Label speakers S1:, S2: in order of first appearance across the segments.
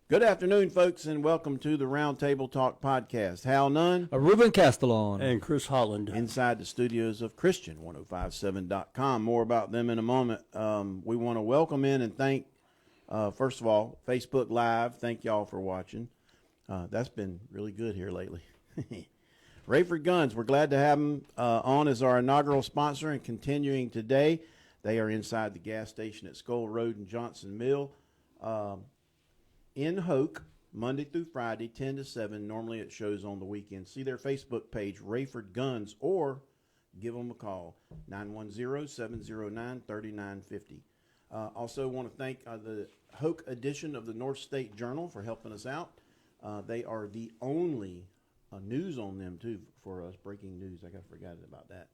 S1: Good afternoon, folks, and welcome to the Roundtable Talk podcast. Hal Nunn.
S2: Ruben Castellon.
S3: And Chris Holland.
S1: Inside the studios of Christian1057.com. More about them in a moment. We want to welcome in and thank, first of all, Facebook Live. Thank y'all for watching. That's been really good here lately. Raeford Guns, we're glad to have them on as our inaugural sponsor and continuing today. They are inside the gas station at Skull Road and Johnson Mill. In Hoke, Monday through Friday, 10 to 7. Normally it shows on the weekend. See their Facebook page, Raeford Guns, or give them a call, 910-709-3950. Also want to thank the Hoke edition of the North State Journal for helping us out. They are the only news on them, too, for us, breaking news. I forgot about that.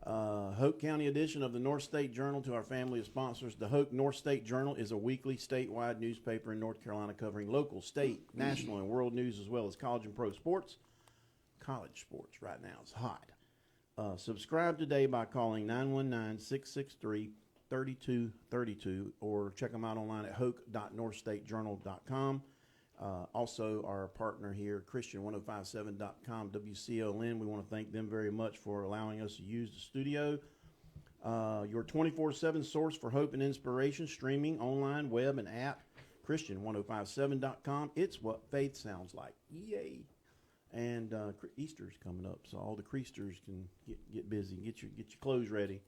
S1: Hoke County edition of the North State Journal to our family of sponsors. The Hoke North State Journal is a weekly statewide newspaper in North Carolina covering local, state, national, and world news as well as college and pro sports. College sports right now is hot. Subscribe today by calling 919-663-3232 or check them out online at hoke.northstatejournal.com. Also, our partner here, Christian1057.com, WCLN. We want to thank them very much for allowing us to use the studio. Your 24/7 source for hope and inspiration, streaming, online, web, and app, Christian1057.com. It's what faith sounds like. Yay! And Easter's coming up, so all the Creasters can get busy, get your clothes ready.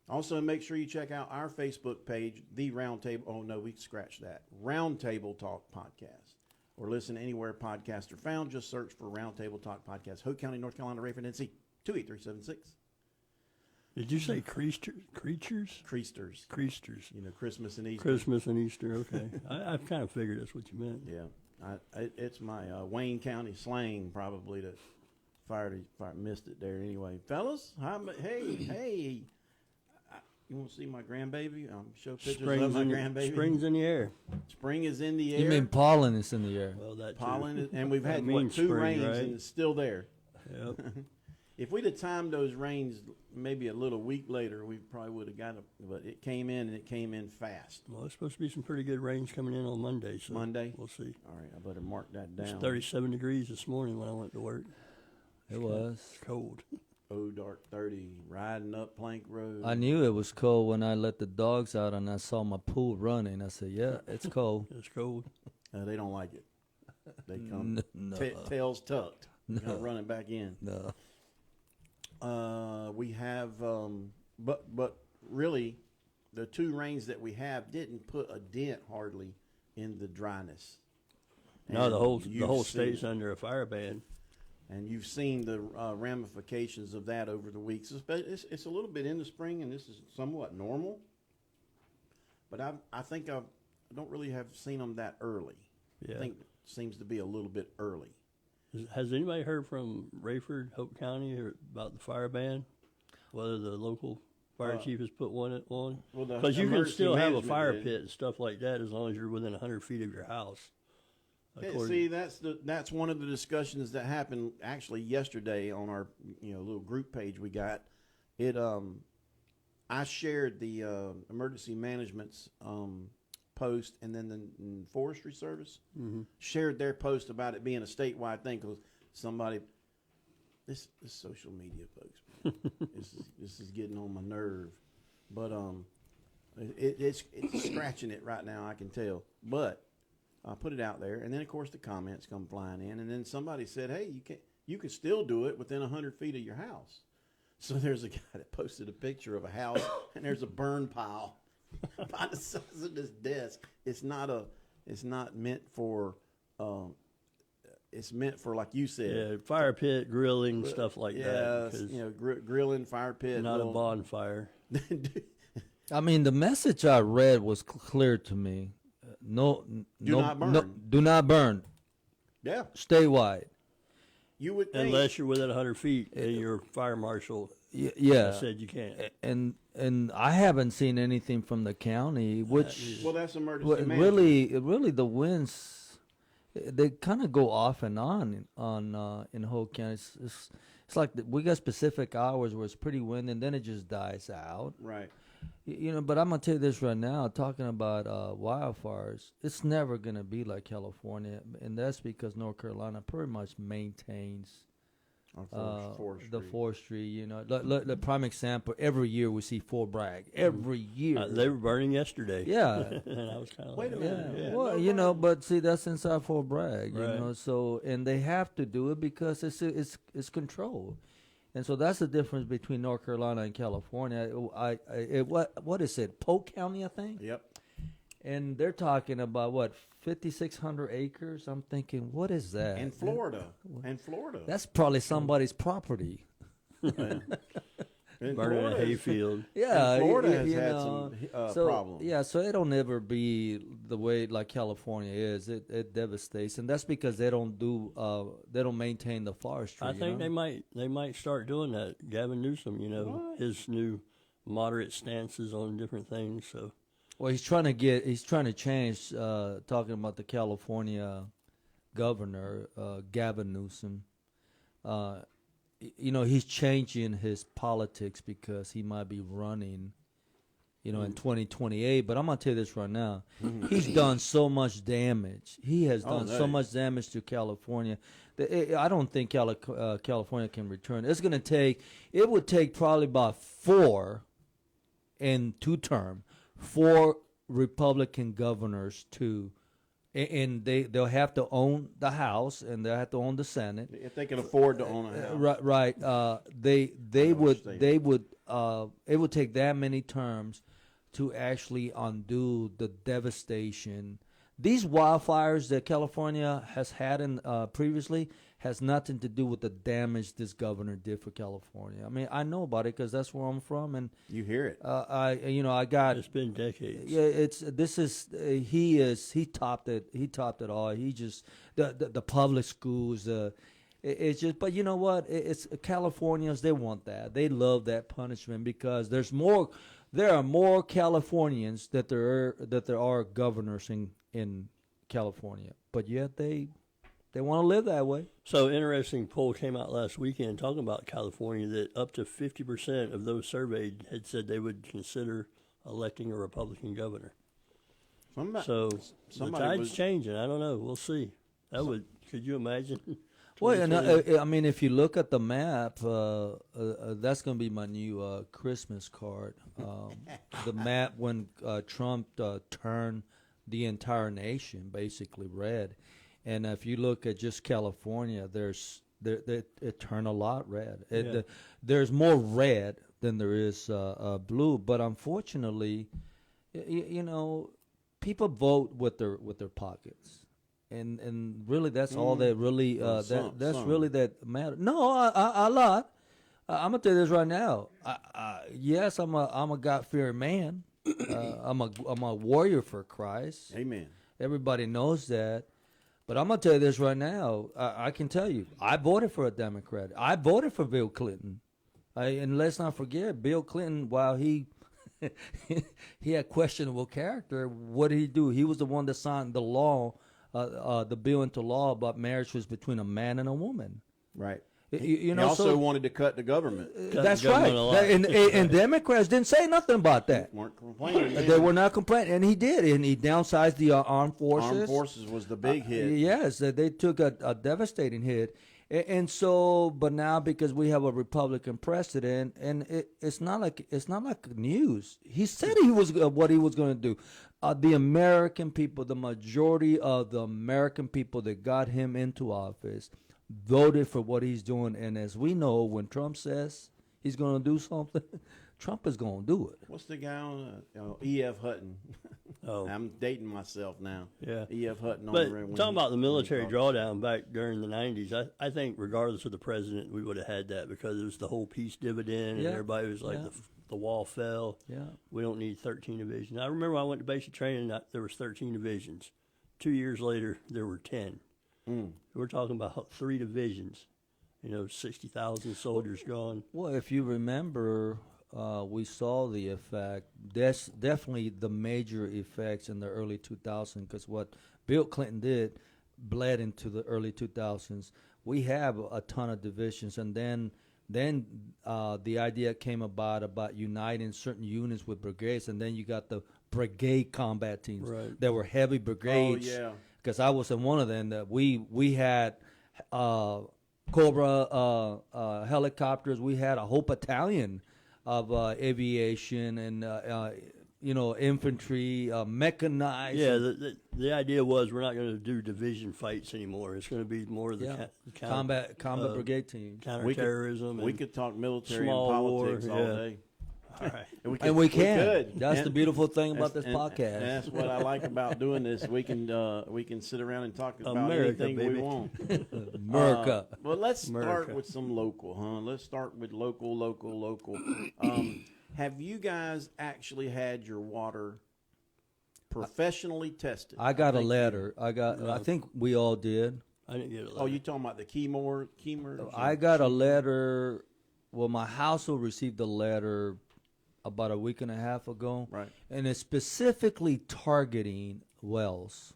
S1: Also, make sure you check out our Facebook page, The Roundtable. Oh, no, we scratched that. Roundtable Talk Podcast. Or listen anywhere podcasts are found. Just search for Roundtable Talk Podcast. Hoke County, North Carolina, Raeford, NC, 28376.
S3: Did you say creatures?
S1: Creasters.
S3: Creasters.
S1: You know, Christmas and Easter.
S3: Christmas and Easter, okay. I kind of figured that's what you meant.
S1: Yeah. It's my Wayne County slang probably that missed it there anyway. Fellas, hey. You want to see my grandbaby? Show pictures of my grandbaby.
S3: Spring's in the air.
S1: Spring is in the air.
S2: You mean pollen is in the air?
S3: Well, that
S1: pollen is, and we've had two
S3: spring,
S1: rains,
S3: right?
S1: and it's still there.
S3: Yep.
S1: If we'd have timed those rains maybe a little week later, we probably would have got it. But it came in, and it came in fast.
S3: Well, there's supposed to be some pretty good rains coming in on Monday. So
S1: Monday?
S3: We'll see.
S1: All right, I better mark that down.
S3: It's 37 degrees this morning when I went to work.
S2: It was.
S3: Cold.
S1: Oh, dark 30, riding up Plank Road.
S2: I knew it was cold when I let the dogs out and I saw my pool running. I said, yeah, it's cold.
S3: It's cold.
S1: They don't like it. They come
S2: No.
S1: tails tucked,
S2: No.
S1: running back in.
S2: No.
S1: We have, but really, the two rains that we have didn't put a dent hardly in the dryness.
S3: No,
S1: And
S3: the whole
S1: you've
S3: state's
S1: seen-
S3: under a fire ban.
S1: And you've seen the ramifications of that over the weeks. It's a little bit in the spring, and this is somewhat normal. But I think I don't really have seen them that early.
S3: Yeah.
S1: I think it seems to be a little bit early.
S3: Has anybody heard from Raeford-Hoke County about the fire ban? Whether the local fire chief has put one on?
S1: Well,
S3: because you can still have a fire
S1: did.
S3: pit and stuff like that as long as you're within 100 feet of your house.
S1: See, that's one of the discussions that happened actually yesterday on our little group page we got. I shared the emergency management's post, and then the Forestry Service shared their post about it being a statewide thing because somebody. This social media, folks. this is getting on my nerve, but it's scratching it right now. I can tell, but. I put it out there, and then of course the comments come flying in, and then somebody said, "Hey, you can still do it within 100 feet of your house." So there's a guy that posted a picture of a house, and there's a burn pile by the size of this desk. It's not meant for. It's meant for, like you said,
S3: Yeah, fire pit, grilling, stuff like that.
S1: Yeah, grilling, fire pit,
S3: not a bonfire.
S2: I mean, the message I read was clear to me. Do not burn.
S1: Yeah.
S2: Statewide.
S1: You would think,
S3: unless you're within 100 feet and your fire marshal said you can't.
S2: And I haven't seen anything from the county, which
S1: that's emergency management.
S2: really the winds they kind of go off and on in Hoke County. It's like we got specific hours where it's pretty windy and then it just dies out.
S1: Right.
S2: But I'm gonna tell you this right now. Talking about wildfires, it's never gonna be like California, and that's because North Carolina pretty much maintains
S1: forestry.
S2: the forestry. The prime example. Every year we see Fort Bragg. Every year
S3: They were burning yesterday.
S2: Yeah.
S3: And I was kind of
S1: Wait a minute.
S2: Yeah.
S1: Yeah.
S2: Well,
S1: No
S2: but see, that's inside Fort Bragg.
S3: Right.
S2: So and they have to do it because it's controlled. And so that's the difference between North Carolina and California. What is it? Polk County, I think.
S1: Yep.
S2: And they're talking about what 5,600 acres. I'm thinking, what is that?
S1: In Florida.
S2: That's probably somebody's property.
S1: In
S3: burning a
S1: Florida,
S3: hayfield.
S2: Yeah,
S1: and Florida has
S2: you
S1: had
S2: know,
S1: some problems.
S2: Yeah, so it don't ever be the way like California is. It devastates, and that's because they don't maintain the forestry.
S3: I think they might start doing that. Gavin Newsom,
S1: What?
S3: his new moderate stances on different things. So,
S2: Well, he's trying to change. Talking about the California governor, Gavin Newsom. He's changing his politics because he might be running, in 2028. But I'm going to tell you this right now. He's done so much damage. He has done so much damage to California. I don't think California can return. It would take probably about 4 Republican governors to, and they'll have to own the House and they'll have to own the Senate.
S1: If they can afford to own a house.
S2: Right. It would take that many terms to actually undo the devastation. These wildfires that California has had previously has nothing to do with the damage this governor did for California. I mean, I know about it because that's where I'm from, and
S1: You hear it.
S3: it's been decades.
S2: Yeah, he topped it. He topped it all. He just the public schools. It's just, but you know what? It's Californians. They want that. They love that punishment because there are more Californians that there are governors in California, but yet they want to live that way.
S3: So, interesting poll came out last weekend talking about California that up to 50% of those surveyed had said they would consider electing a Republican governor. So the tide's changing. I don't know. We'll see. Could you imagine?
S2: Well, and I mean, if you look at the map, that's going to be my new Christmas card. The map when Trump turned the entire nation basically red. And if you look at just California, it turned a lot red. There's more red than there is blue. But unfortunately, people vote with their pockets, and really that's all that really really that matters. No, a lot. I'm gonna tell you this right now. Yes, I'm a God-fearing man. I'm a warrior for Christ.
S1: Amen.
S2: Everybody knows that. But I'm going to tell you this right now. I can tell you, I voted for a Democrat. I voted for Bill Clinton. And let's not forget, Bill Clinton, while he had questionable character, what did he do? He was the one that signed the law, the bill into law about marriage was between a man and a woman.
S1: Right.
S2: He
S1: also wanted to cut the government.
S2: That's right. And Democrats didn't say nothing about that.
S1: Weren't complaining.
S2: They were not complaining, and he did. And he downsized the armed forces.
S1: Armed forces was the big hit.
S2: Yes, they took a devastating hit. And so, but now because we have a Republican president, and it's not like news. He said he was what he was going to do. The American people, the majority of the American people that got him into office, voted for what he's doing. And as we know, when Trump says he's going to do something, Trump is going to do it.
S1: What's the guy on E.F. Hutton?
S3: Oh,
S1: I'm dating myself now.
S3: Yeah.
S1: E.F. Hutton.
S3: But talking about the military drawdown back during the 90s, I think regardless of the president, we would have had that because it was the whole peace dividend and everybody was like, the wall fell.
S2: Yeah.
S3: We don't need 13 divisions. I remember when I went to basic training, there was 13 divisions. 2 years later, there were 10. We're talking about 3 divisions, 60,000 soldiers gone.
S2: Well, if you remember, we saw the effect. That's definitely the major effects in the early 2000s because what Bill Clinton did bled into the early 2000s. We have a ton of divisions, and then then the idea came about uniting certain units with brigades, and then you got the brigade combat teams.
S3: Right.
S2: There were heavy brigades.
S1: Oh, yeah.
S2: Because I was in one of them. That we had Cobra helicopters. We had a whole battalion of aviation and infantry, mechanized.
S3: Yeah, the idea was we're not going to do division fights anymore. It's going to be more of the
S2: combat brigade team.
S3: counterterrorism.
S1: We could talk military and
S3: small
S1: politics
S3: war,
S1: all
S3: yeah.
S1: day.
S3: All right.
S2: And we can.
S1: could.
S2: That's the
S1: And-
S2: beautiful thing about this
S1: and
S2: podcast.
S1: that's what I like about doing this. We can sit around and talk about
S3: America,
S1: anything
S3: baby.
S1: we want.
S2: America.
S1: Well, let's start
S3: America.
S1: with some local, huh? Let's start with local. Have you guys actually had your water professionally tested?
S2: I got a
S1: think
S2: letter. I think we all did.
S3: I didn't get a letter.
S1: Oh, you talking about the Keymer?
S2: I got a letter. Well, my household received a letter about a week and a half ago.
S1: Right.
S2: And it's specifically targeting wells.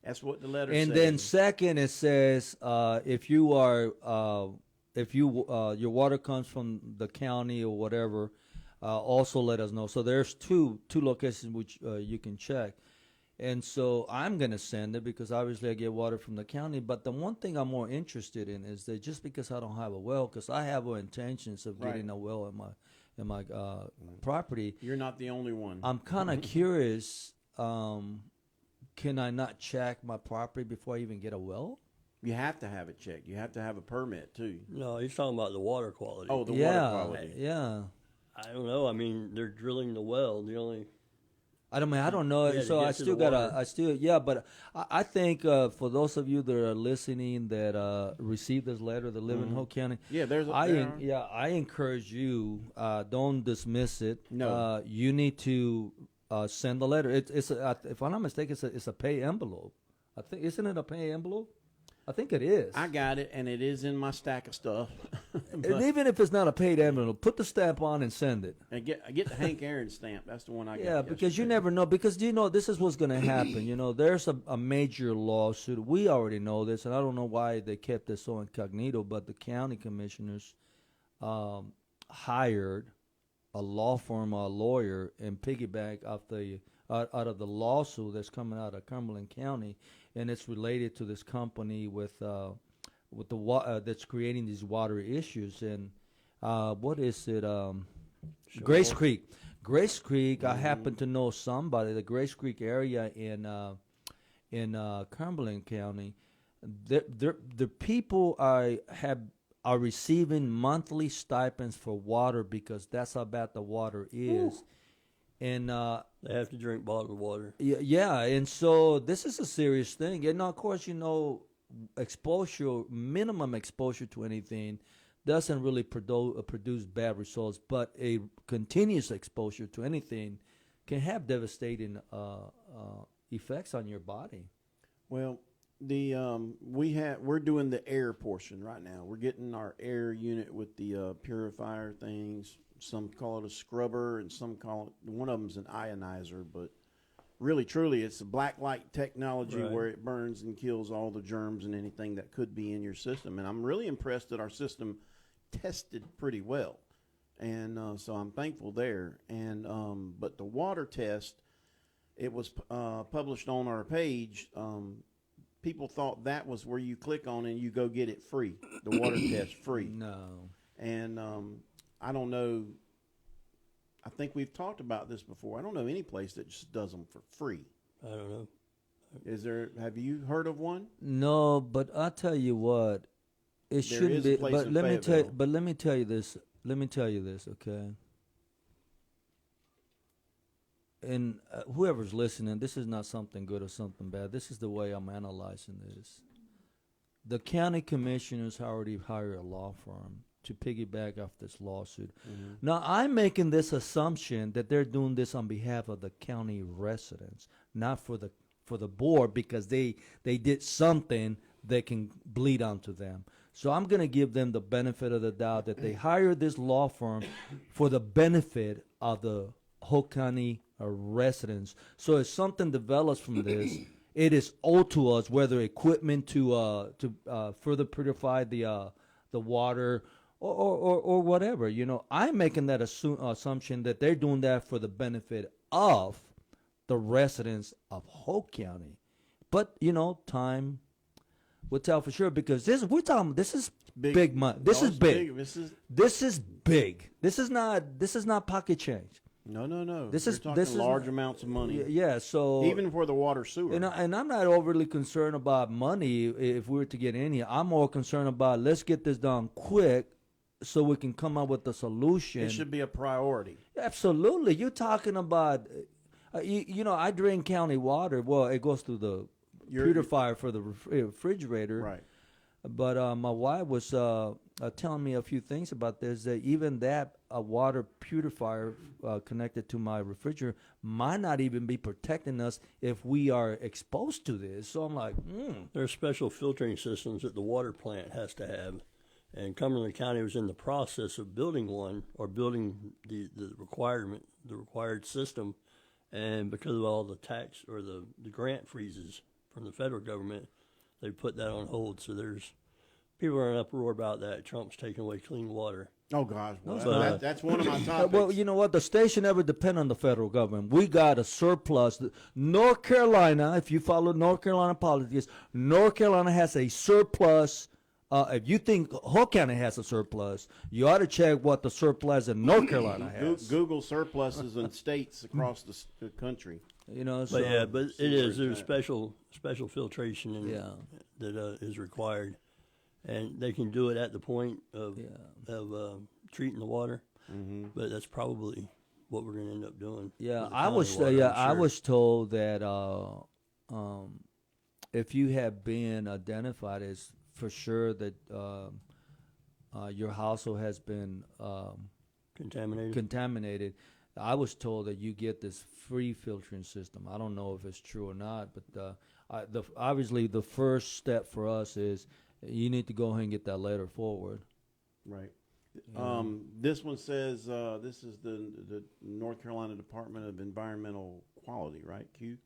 S1: That's what the letter
S2: And
S1: says.
S2: then second, it says if you are your water comes from the county or whatever, also let us know. So there's two locations which you can check. And so I'm going to send it because obviously I get water from the county. But the one thing I'm more interested in is that just because I don't have a well, because I have intentions of getting a well in my property,
S1: You're not the only one.
S2: I'm kind of curious. Can I not check my property before I even get a well?
S1: You have to have it checked. You have to have a permit too.
S3: No, he's talking about the water quality.
S1: Oh, the water quality.
S2: Yeah.
S3: I don't know. I mean, they're drilling the well. The only
S2: I don't know.
S3: Yeah, to
S2: so
S3: get
S2: I
S3: to
S2: still
S3: the
S2: gotta, but I think for those of you that are listening that received this letter that live in Hoke County,
S1: Yeah, there are.
S2: I encourage you, don't dismiss it.
S1: No.
S2: You need to send the letter. It's if I'm not mistaken, it's a pay envelope. I think, isn't it a pay envelope? I think it is.
S1: I got it, and it is in my stack of stuff.
S2: And even if it's not a paid envelope, put the stamp on and send it.
S1: I get the Hank Aaron stamp. That's the one I got.
S2: Yeah, because you
S1: yesterday.
S2: never know. Because this is what's going to happen. There's a major lawsuit. We already know this, and I don't know why they kept this so incognito. But the county commissioners hired a law firm, a lawyer, and piggyback off out of the lawsuit that's coming out of Cumberland County, and it's related to this company with the that's creating these water issues. And what is it? Grace Creek. Grace Creek. I happen to know somebody. The Grace Creek area in Cumberland County. The people are receiving monthly stipends for water because that's how bad the water is. Ooh. And
S3: they have to drink bottled water.
S2: Yeah, and so this is a serious thing. And of course, minimum exposure to anything doesn't really produce bad results, but a continuous exposure to anything can have devastating effects on your body.
S1: Well, we're doing the air portion right now. We're getting our air unit with the purifier things. Some call it a scrubber, and some call it, one of them's an ionizer, but really, truly, it's a black light technology
S3: Right.
S1: where it burns and kills all the germs and anything that could be in your system. And I'm really impressed that our system tested pretty well. And so I'm thankful there. And but the water test, it was published on our page. People thought that was where you click on and you go get it free, the water test free.
S2: No.
S1: And I don't know. I think we've talked about this before. I don't know any place that just does them for free.
S3: I don't know.
S1: Have you heard of one?
S2: No, but I'll tell you what, it shouldn't be. But let me tell. But let me tell you this. Okay. And whoever's listening, this is not something good or something bad. This is the way I'm analyzing this. The county commissioners already hired a law firm to piggyback off this lawsuit. Mm-hmm. Now, I'm making this assumption that they're doing this on behalf of the county residents, not for the board, because they did something that can bleed onto them. So I'm going to give them the benefit of the doubt that they hired this law firm for the benefit of the Hoke County residents. So if something develops from this, it is owed to us, whether equipment to further purify the water, or whatever. You know, I'm making that assumption that they're doing that for the benefit of the residents of Hoke County. But you know, time will tell for sure, because this is big money. This is big. This is big. This is not pocket change.
S1: No.
S2: This
S1: You're
S2: is
S1: talking large amounts of money.
S2: Yeah, so
S1: Even for the water sewer.
S2: and I'm not overly concerned about money if we were to get any. I'm more concerned about let's get this done quick so we can come up with a solution.
S1: It should be a priority.
S2: Absolutely. You're talking about, you know, I drink county water. Well, it goes through the purifier for the refrigerator.
S1: Right.
S2: But my wife was telling me a few things about this, that even that water purifier connected to my refrigerator might not even be protecting us if we are exposed to this. So I'm like,
S3: There are special filtering systems that the water plant has to have. And Cumberland County was in the process of building one, or building the required system. And because of all the tax or the grant freezes from the federal government, they put that on hold. So there's people are in uproar about that. Trump's taking away clean water.
S1: Oh gosh, well, that's one of my topics.
S2: well, you know what? The station never depend on the federal government. We got a surplus. North Carolina, if you follow North Carolina politics, North Carolina has a surplus. If you think Hoke County has a surplus, you ought to check what the surplus in North Carolina has.
S1: Google surpluses in states across the country.
S2: You know,
S3: But yeah, but it is. There's special filtration that is required, and they can do it at the point of treating the water. Mm-hmm. But that's probably what we're going to end up doing.
S2: Yeah, I was told that if you have been identified as for sure that your household has been contaminated. I was told that you get this free filtering system. I don't know if it's true or not, but obviously the first step for us is you need to go ahead and get that letter forward.
S1: Right. This one says this is the North Carolina Department of Environmental Quality, right? Q.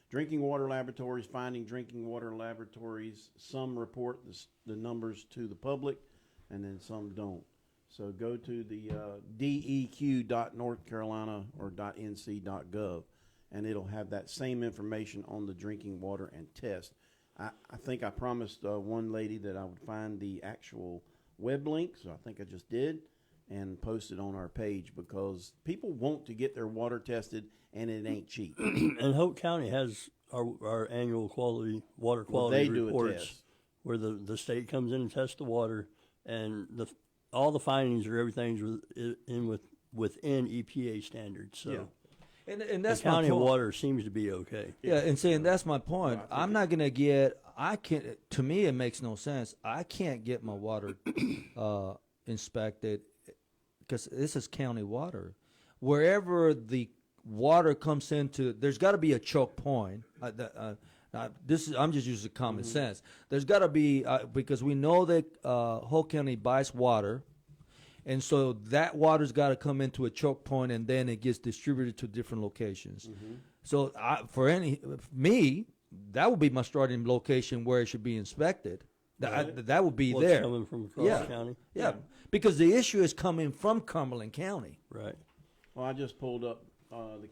S1: Drinking water laboratories finding drinking water laboratories. Some report the numbers to the public, and then some don't. So go to the deq.northcarolina or .nc.gov, and it'll have that same information on the drinking water and test. I think I promised one lady that I would find the actual web link, so I think I just did, and post it on our page, because people want to get their water tested, and it ain't cheap.
S3: And Hoke County has our annual water quality reports, where the state comes in and tests the water, and all the findings or everything's within EPA standards. So.
S2: Yeah. And that's
S3: the county
S2: my point.
S3: Water seems to be okay.
S2: Yeah, and saying that's my point. I'm not gonna to me it makes no sense. I can't get my water inspected because this is county water. Wherever the water comes into, there's got to be a choke point. I'm just using common sense. There's got to be because we know that Hoke County buys water, and so that water's got to come into a choke point, and then it gets distributed to different locations. So me, that would be my starting location where it should be inspected. That would be there.
S3: Coming from across county.
S2: Yeah, because the issue is coming from Cumberland County.
S3: Right.
S1: Well, I just pulled up the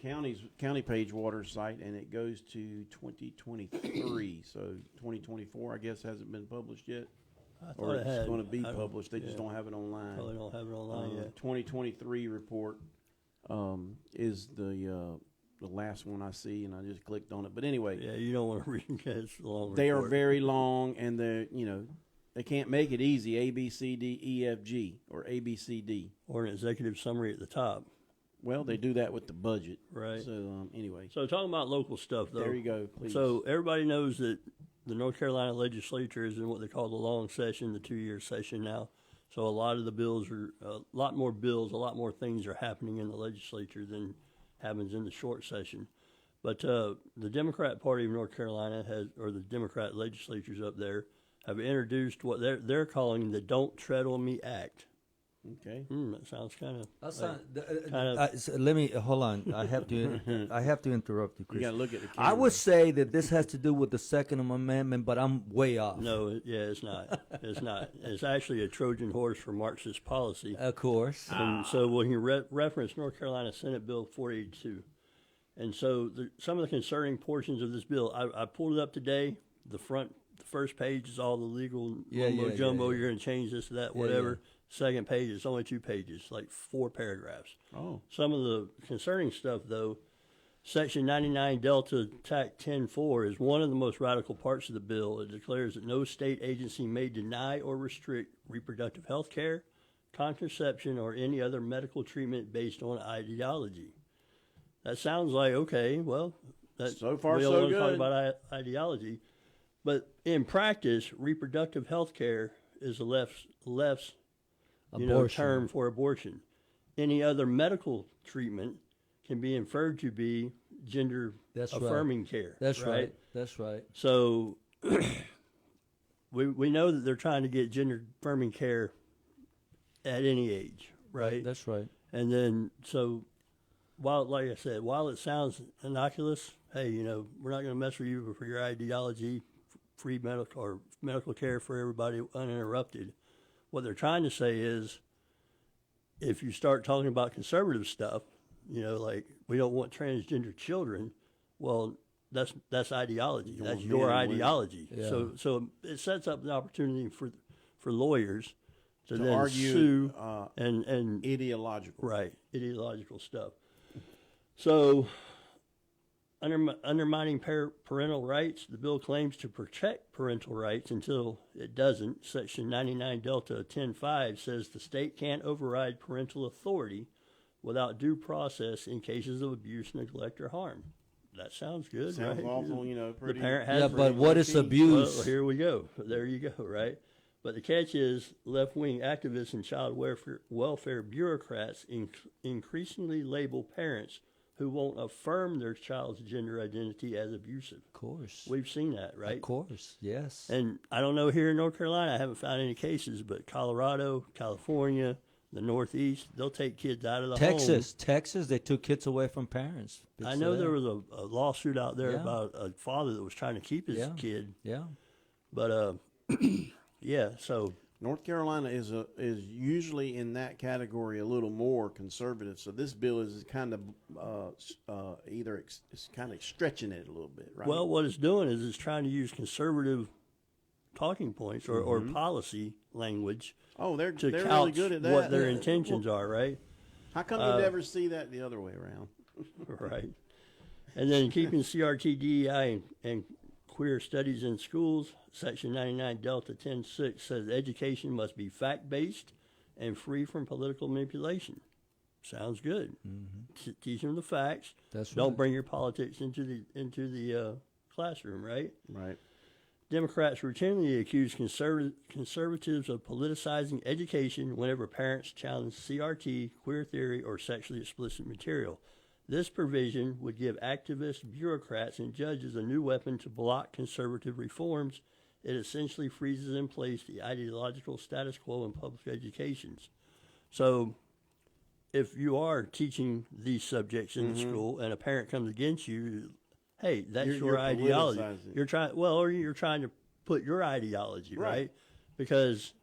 S1: county page water site, and it goes to 2023. So 2024, I guess, hasn't been published yet, or it's going to be published. They just don't have it online.
S3: Probably don't have it online yet.
S1: 2023 report is the last one I see, and I just clicked on it. But anyway,
S3: yeah, you don't want to read it. It's a long
S1: they
S3: report.
S1: are very long, and they can't make it easy. A, B, C, D, E, F, G, or A, B, C, D,
S3: or an executive summary at the top.
S1: Well, they do that with the budget.
S3: Right.
S1: So, anyway.
S3: So, talking about local stuff, though.
S1: There you go, please.
S3: So, everybody knows that the North Carolina legislature is in what they call the long session, the 2-year session now. So, a lot of the bills a lot more things are happening in the legislature than happens in the short session. But the Democrat Party of North Carolina or the Democrat legislatures up there, have introduced what they're calling the Don't Tread on Me Act.
S1: Okay.
S3: That sounds kind of.
S2: That's
S3: kind
S2: let me hold on. I have to interrupt you, Chris.
S1: You got to look at the
S2: I
S1: camera.
S2: would say that this has to do with the Second Amendment, but I'm way off.
S3: No, it's not. It's not. It's actually a Trojan horse for Marxist policy.
S2: Of course.
S3: And so when you reference North Carolina Senate Bill 482, and so some of the concerning portions of this bill, I pulled it up today. The first page is all the legal jumbo. You're going to change this to that, whatever.
S2: Yeah.
S3: Second page is only 2 pages, like 4 paragraphs.
S1: Oh.
S3: Some of the concerning stuff, though, Section 99 Delta Tac 10.4 is one of the most radical parts of the bill. It declares that no state agency may deny or restrict reproductive health care, contraception, or any other medical treatment based on ideology. That sounds like, okay, well,
S1: So far,
S3: we don't
S1: so
S3: want to talk
S1: good.
S3: about ideology. But in practice, reproductive health care is the left's term for abortion. Any other medical treatment can be inferred to be gender-affirming care.
S2: That's right. That's right.
S3: So we know that they're trying to get gender-affirming care at any age, right?
S2: That's right.
S3: And then, so, like I said, while it sounds innocuous, hey, we're not going to mess with you for your ideology, free medical care for everybody uninterrupted. What they're trying to say is, if you start talking about conservative stuff, like we don't want transgender children, well, that's ideology. That's your ideology.
S2: Yeah.
S3: So it sets up an opportunity for lawyers to then
S1: argue,
S3: sue and
S1: ideological.
S3: Right, ideological stuff. So, undermining parental rights, the bill claims to protect parental rights until it doesn't. Section 99 Delta 10.5 says the state can't override parental authority without due process in cases of abuse, neglect, or harm. That sounds good,
S1: Sounds
S3: right?
S1: awful,
S3: The parent has
S2: but what is abuse?
S3: Well, here we go. There you go, right? But the catch is left-wing activists and child welfare bureaucrats increasingly label parents who won't affirm their child's gender identity as abusive.
S2: Of course.
S3: We've seen that, right?
S2: Of course, yes.
S3: And I don't know here in North Carolina, I haven't found any cases, but Colorado, California, the Northeast, they'll take kids out of the home.
S2: Texas, they took kids away from parents.
S3: I know there was a lawsuit out there about a father that was trying to keep his kid.
S2: Yeah.
S3: But, yeah, so
S1: North Carolina is usually in that category a little more conservative. So this bill is kind of it's kind of stretching it a little bit, right?
S3: Well, what it's doing is it's trying to use conservative talking points or policy language
S1: they're
S3: to
S1: really
S3: couch
S1: good at that.
S3: what their intentions are, right?
S1: How come you never see that the other way around?
S3: Right. And then keeping CRT, DEI, and queer studies in schools, Section 99 Delta 10.6 says education must be fact-based and free from political manipulation. Sounds good. Mm-hmm. Teach them the facts. Don't bring your politics into the classroom, right?
S1: Right.
S3: Democrats routinely accuse conservatives of politicizing education whenever parents challenge CRT, queer theory, or sexually explicit material. This provision would give activists, bureaucrats, and judges a new weapon to block conservative reforms. It essentially freezes in place the ideological status quo in public educations. So if you are teaching these subjects in the school and a parent comes against you, hey, that's your ideology. You're trying to put your ideology, right? Because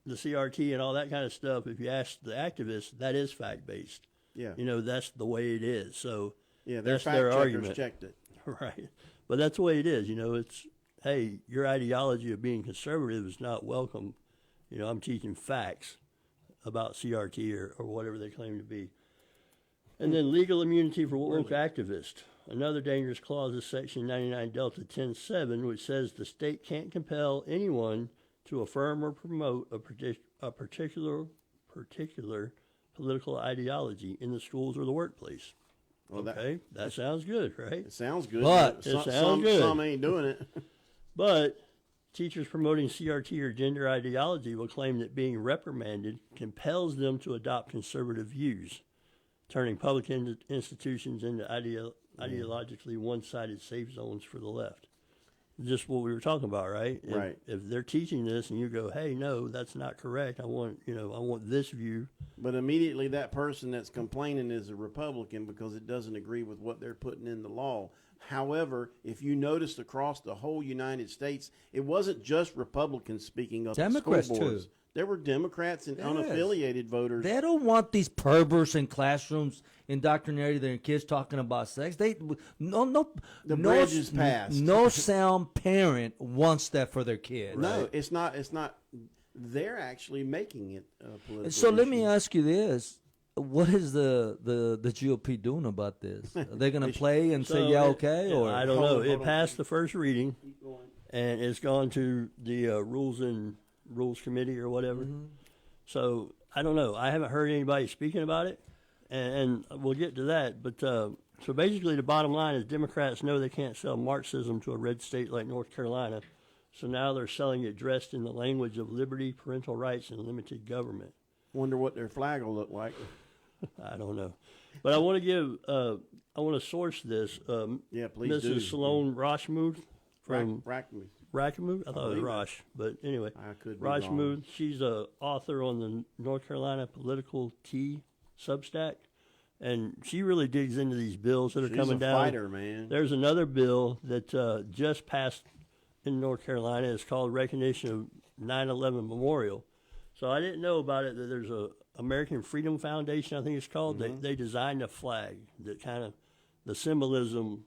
S3: the CRT and all that kind of stuff, if you ask the activists, that is fact-based.
S1: Yeah.
S3: That's the way it is. So
S1: their
S3: that's
S1: fact
S3: their
S1: checkers
S3: argument.
S1: checked it.
S3: Right. But that's the way it is. It's, hey, your ideology of being conservative is not welcome. I'm teaching facts about CRT or whatever they claim to be. And then legal immunity for woke activists. Another dangerous clause is Section 99 Delta 10.7, which says the state can't compel anyone to affirm or promote a particular political ideology in the schools or the workplace.
S1: Well,
S3: okay, that sounds good, right?
S1: It sounds good.
S2: But
S1: some ain't doing it.
S3: But teachers promoting CRT or gender ideology will claim that being reprimanded compels them to adopt conservative views, turning public institutions into ideologically one-sided safe zones for the left. just what we were talking about, right?
S1: Right.
S3: If they're teaching this and you go, hey, no, that's not correct. I want this view.
S1: But immediately that person that's complaining is a Republican because it doesn't agree with what they're putting in the law. However, if you noticed across the whole United States, it wasn't just Republicans speaking up
S2: Democrats
S1: at school boards.
S2: too.
S1: There were Democrats and unaffiliated voters.
S2: They don't want these perverts in classrooms indoctrinating their kids talking about sex. The
S1: bridge is passed.
S2: No sound parent wants that for their kid.
S1: No, it's not. It's not. They're actually making it political.
S2: So let me
S1: issue.
S2: ask you this: what is the GOP doing about this? Are they going to play and say yeah, okay, or
S3: I don't know.
S1: Hold
S3: It
S1: on.
S3: passed the first reading, and it's gone to the Rules Committee or whatever.
S2: Mm-hmm.
S3: So I don't know. I haven't heard anybody speaking about it, and we'll get to that. But so basically, the bottom line is Democrats know they can't sell Marxism to a red state like North Carolina, so now they're selling it dressed in the language of liberty, parental rights, and limited government.
S1: Wonder what their flag will look like.
S3: I don't know, but I want to give. I want to source this.
S1: Yeah, please
S3: Mrs.
S1: do.
S3: Sloan Roshmuth from
S1: Rackmuth.
S3: Rackamuth? I thought it was
S1: believe
S3: Rosh, but anyway,
S1: I could be wrong.
S3: Roshmuth. She's a author on the North Carolina Political Tea Substack, and she really digs into these bills that are
S1: She's
S3: coming
S1: a
S3: down.
S1: fighter, man.
S3: There's another bill that just passed in North Carolina. It's called Recognition of 9/11 Memorial. So I didn't know about it. That there's a American Freedom Foundation, I think it's called. They designed a flag that kind of the symbolism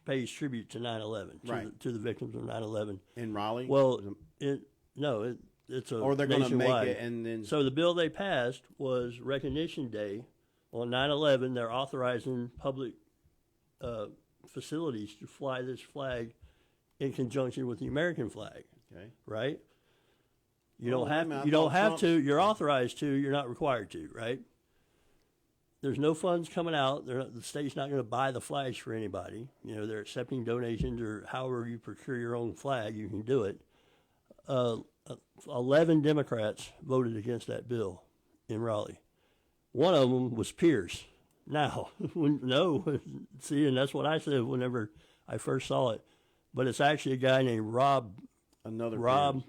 S3: pays tribute to 9/11,
S1: Right.
S3: to the victims of 9/11.
S1: In Raleigh?
S3: Well, it's a
S1: or they're going to make
S3: nationwide.
S1: it and then.
S3: So the bill they passed was Recognition Day on 9/11. They're authorizing public facilities to fly this flag in conjunction with the American flag.
S1: Okay.
S3: Right? You
S1: Well,
S3: don't
S1: wait a
S3: have.
S1: minute, I
S3: You don't
S1: thought
S3: have
S1: Trump's-
S3: to. You're authorized to. You're not required to. Right? There's no funds coming out. The state's not going to buy the flags for anybody. They're accepting donations or however you procure your own flag, you can do it. 11 Democrats voted against that bill in Raleigh. One of them was Pierce. Now, see, and that's what I said whenever I first saw it. But it's actually a guy named Rob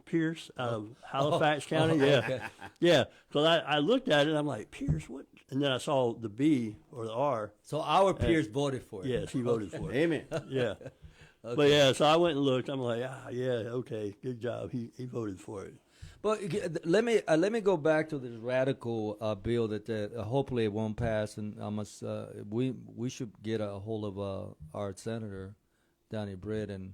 S3: Pierce out of Halifax County. Yeah.
S2: okay.
S3: Yeah. Because I looked at it and I'm like, Pierce, what? And then I saw the B or the R.
S2: So our peers voted for it.
S3: Yes, he voted for it.
S1: Amen.
S3: Yeah. But yeah, so I went and looked. I'm like, yeah, okay, good job. He voted for it.
S2: But let me go back to this radical bill that hopefully it won't pass, and we should get a hold of our senator, Donnie Britt, and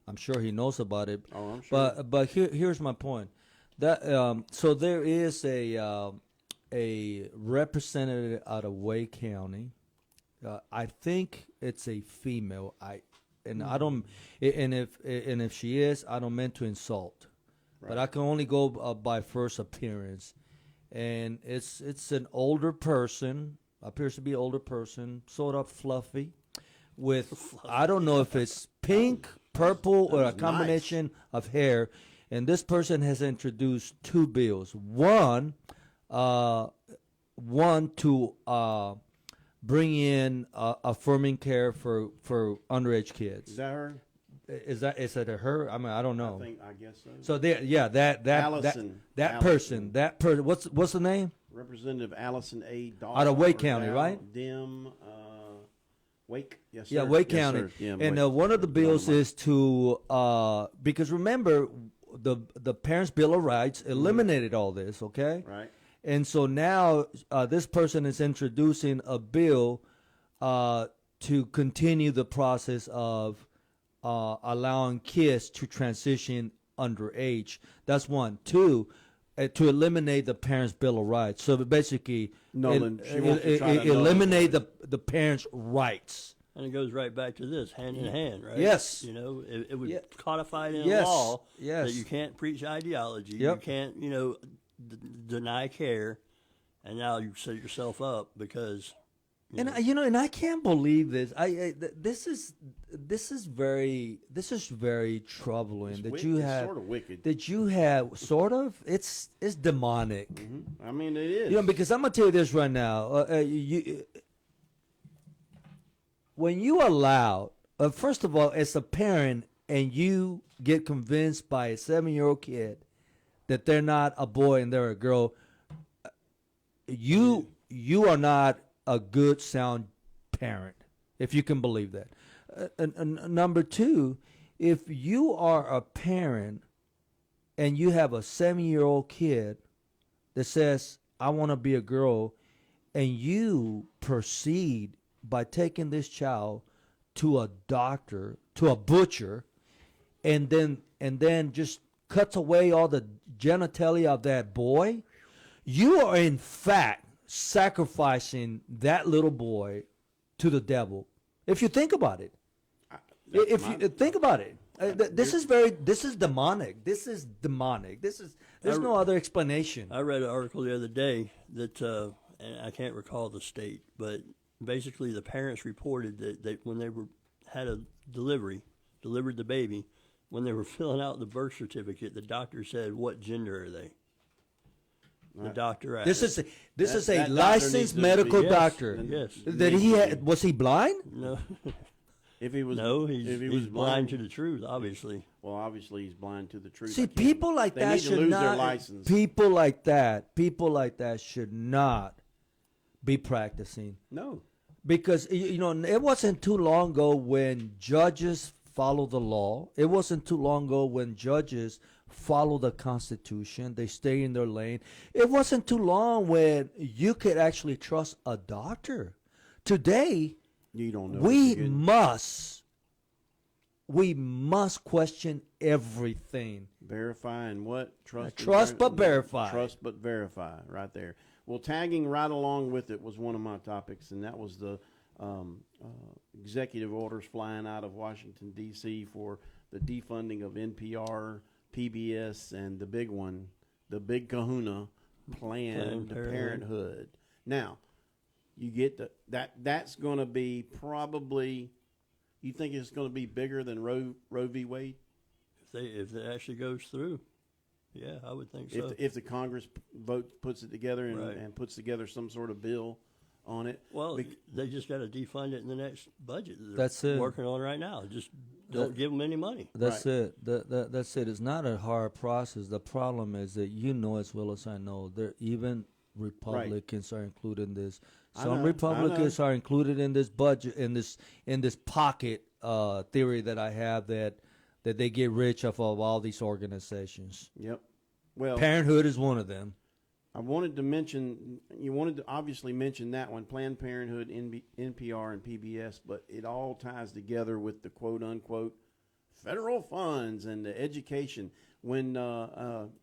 S2: I'm sure he knows about it.
S1: Oh, I'm sure.
S2: But here's my point. That so there is a representative out of Wake County. I think it's a female. I don't. And if she is, I don't mean to insult.
S1: Right.
S2: But I can only go by first appearance, and it's an older person. Appears to be an older person, sort of fluffy, with I don't know if it's pink, purple, or a combination of hair. And this person has introduced two bills. One to bring in affirming care for underage kids.
S1: Is that her?
S2: Is that her? I mean, I don't know.
S1: I guess so.
S2: So there, yeah, that
S1: Allison.
S2: person. What's the name?
S1: Representative Allison A. Dahl.
S2: Out of Wake
S1: or
S2: County,
S1: Dow,
S2: right?
S1: Dim, Wake. Yes, sir.
S2: Yeah, Wake
S1: Yes,
S2: County.
S1: sir. Yeah,
S2: And
S1: Wake.
S2: one of the bills is to because remember the Parents' Bill of Rights eliminated all this, okay?
S1: Right.
S2: And so now this person is introducing a bill to continue the process of allowing kids to transition underage. That's one. Two, to eliminate the Parents' Bill of Rights. So basically,
S1: Nolan, she wants to try to
S2: eliminate the parents' rights.
S3: And it goes right back to this, hand in hand, right?
S2: Yes.
S3: It would
S2: Yeah.
S3: codify it in
S2: Yes.
S3: law
S2: Yes.
S3: that you can't preach ideology.
S2: Yep.
S3: You can't, deny care. And now you set yourself up because.
S2: And I can't believe this. This is very troubling
S1: It's
S2: that
S1: wicked.
S2: you
S1: It's
S2: have
S1: sort of wicked.
S2: that you have sort of it's demonic.
S1: Mm-hmm. I mean, it is.
S2: Because I'm gonna tell you this right now. When you allow, first of all, as a parent, and you get convinced by a 7-year-old kid that they're not a boy and they're a girl, you are not a good, sound parent, if you can believe that. And number two, if you are a parent and you have a 7-year-old kid that says, I want to be a girl, and you proceed by taking this child to a doctor, to a butcher, and then just cuts away all the genitalia of that boy, you are in fact sacrificing that little boy to the devil. If you think about it, think about it, this is demonic. There's no other explanation.
S3: I read an article the other day that, and I can't recall the state, but basically the parents reported that when they delivered the baby, when they were filling out the birth certificate, the doctor said, "What gender are they?" The doctor asked.
S2: This is a licensed medical doctor.
S3: Yes.
S2: That was he blind?
S3: No.
S1: If he was,
S3: no,
S1: if he
S3: he's
S1: was
S3: blind to the truth, obviously.
S1: Well, obviously he's blind to the truth.
S2: See, people like that should
S1: lose
S2: not.
S1: Their license.
S2: People like that should not be practicing.
S1: No,
S2: because it wasn't too long ago when judges follow the law. It wasn't too long ago when judges follow the Constitution. They stay in their lane. It wasn't too long when you could actually trust a doctor. Today,
S1: you don't know.
S2: We must question everything.
S1: Verify and what?
S2: Trust but verify.
S1: Trust but verify, right there. Well, tagging right along with it was one of my topics, and that was the executive orders flying out of Washington, D.C. for the defunding of NPR, PBS, and the big one, the big kahuna, Planned Parenthood. Now, you get that's going to be probably, you think it's going to be bigger than Roe v. Wade?
S3: If it actually goes through, yeah, I would think so.
S1: If the Congress puts it together and puts together some sort of bill on it.
S3: Well, they just got to defund it in the next budget that
S2: that's
S3: they're
S2: it.
S3: Working on right now. Just don't give them any money.
S2: That's it. That's it. It's not a hard process. The problem is that as well as I know, even Republicans are included in this. Some Republicans are included in this budget, in this pocket theory that I have that they get rich off of all these organizations.
S1: Yep. Well,
S2: Parenthood is one of them.
S1: I wanted to mention, you wanted to obviously mention that one, Planned Parenthood, NPR, and PBS, but it all ties together with the quote-unquote federal funds and the education. When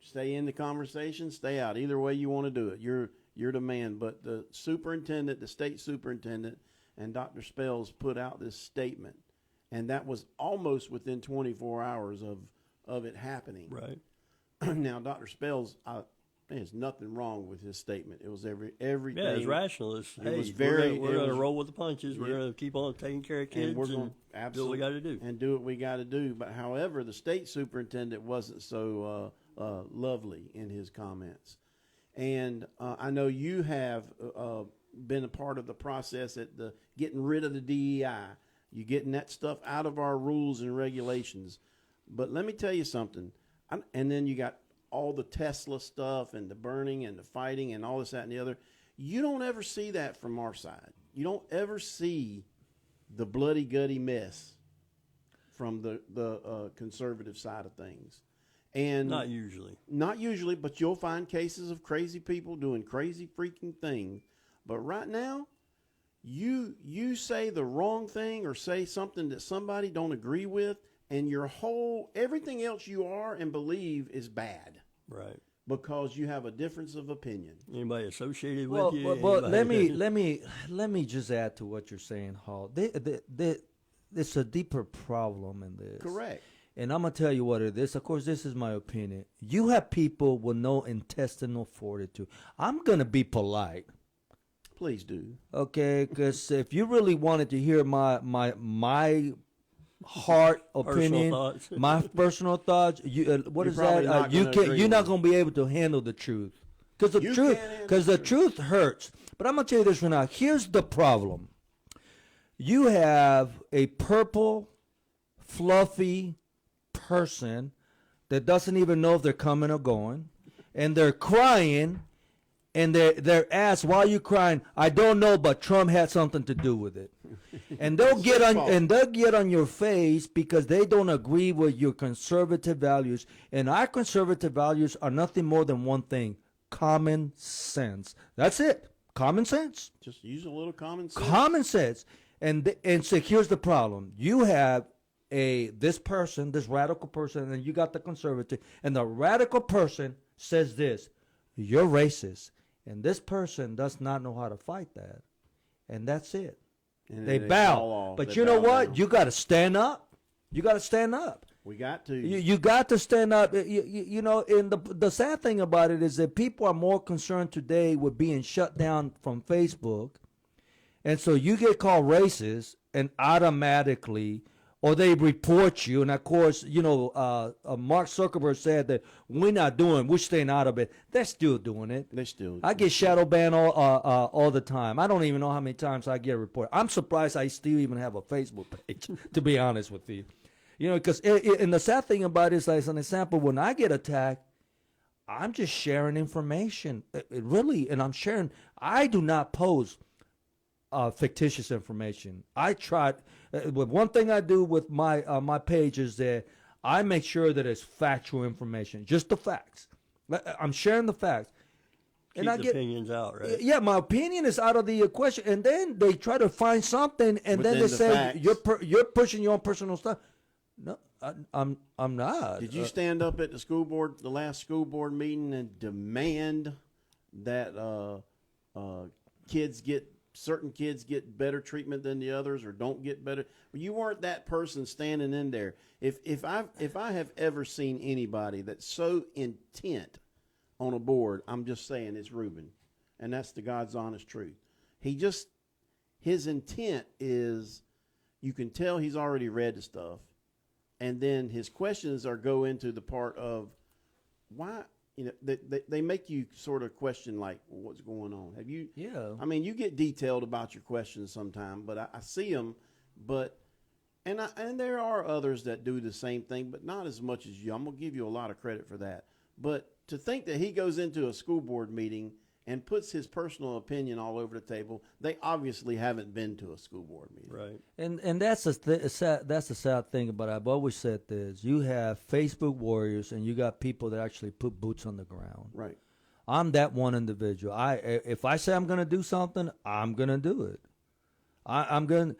S1: stay in the conversation, stay out. Either way you want to do it, you're the man. But the superintendent, the state superintendent, and Dr. Spells put out this statement, and that was almost within 24 hours of it happening.
S3: Right.
S1: Now, Dr. Spells, there's nothing wrong with his statement. It was everything.
S3: Yeah, it's rational. It was
S1: very.
S3: We're going to roll with the punches. Yeah. We're going to keep on taking care of kids
S1: and we're going
S3: to do what we got to do.
S1: And do what we got to do. But however, the state superintendent wasn't so lovely in his comments. And I know you have been a part of the process at the getting rid of the DEI. You getting that stuff out of our rules and regulations. But let me tell you something. And then you got all the Tesla stuff and the burning and the fighting and all this, that, and the other. You don't ever see that from our side. You don't ever see the bloody, gutty mess from the conservative side of things. And
S3: not usually.
S1: Not usually, but you'll find cases of crazy people doing crazy freaking things. But right now, you say the wrong thing or say something that somebody don't agree with, and everything else you are and believe is bad.
S3: Right.
S1: Because you have a difference of opinion.
S3: Anybody associated with you?
S2: Well, let me just add to what you're saying, Hall. It's a deeper problem in this.
S1: Correct.
S2: And I'm going to tell you what it is. Of course, this is my opinion. You have people with no intestinal fortitude. I'm going to be polite.
S1: Please do.
S2: Okay, because if you really wanted to hear my heart opinion, my personal thoughts. You're not going to be able to handle the truth, because the truth hurts. But I'm going to tell you this right now. Here's the problem. You have a purple, fluffy person that doesn't even know if they're coming or going, and they're crying, and they're asked, "Why are you crying?" "I don't know, but Trump had something to do with it." And they'll get on your face because they don't agree with your conservative values. And our conservative values are nothing more than one thing: common sense. That's it. Common sense.
S1: Just use a little common sense.
S2: Common sense. And so here's the problem: you have this radical person, and then you got the conservative, and the radical person says this: "You're racist," and this person does not know how to fight that, and that's it.
S1: And
S2: they bow. But you know what? You got to stand up. You got to stand up.
S1: We got to.
S2: You got to stand up. You know, and the sad thing about it is that people are more concerned today with being shut down from Facebook. And so you get called racist and automatically, or they report you. And of course, you know, Mark Zuckerberg said that we're staying out of it. They're still doing it. I get shadow banned all the time. I don't even know how many times I get a report. I'm surprised I still even have a Facebook page, to be honest with you. You know, because and the sad thing about it is, like, as an example, when I get attacked, I'm just sharing information. Really, and I'm sharing. I do not post fictitious information. I try. With one thing I do with my page is that I make sure that it's factual information, just the facts. I'm sharing the facts.
S3: Keep and I get opinions out, right?
S2: Yeah, my opinion is out of the question, and then they try to find something, and then they say you're pushing your own personal stuff. No, I'm not.
S1: Did you stand up at the last school board meeting, and demand that certain kids get better treatment than the others, or don't get better? You weren't that person standing in there. If I have ever seen anybody that's so intent on a board, I'm just saying it's Reuben, and that's the God's honest truth. His intent is, you can tell he's already read the stuff. And then his questions go into the part of why, you know, they make you sort of question, like, what's going on. Have you?
S2: Yeah.
S1: I mean, you get detailed about your questions sometimes, but I see them. And there are others that do the same thing, but not as much as you. I'm gonna give you a lot of credit for that. But to think that he goes into a school board meeting and puts his personal opinion all over the table, they obviously haven't been to a school board meeting.
S3: Right.
S2: And that's the sad thing about it. I've always said this: you have Facebook warriors, and you got people that actually put boots on the ground.
S1: Right.
S2: I'm that one individual. If I say I'm going to do something, I'm going to do it. I'm going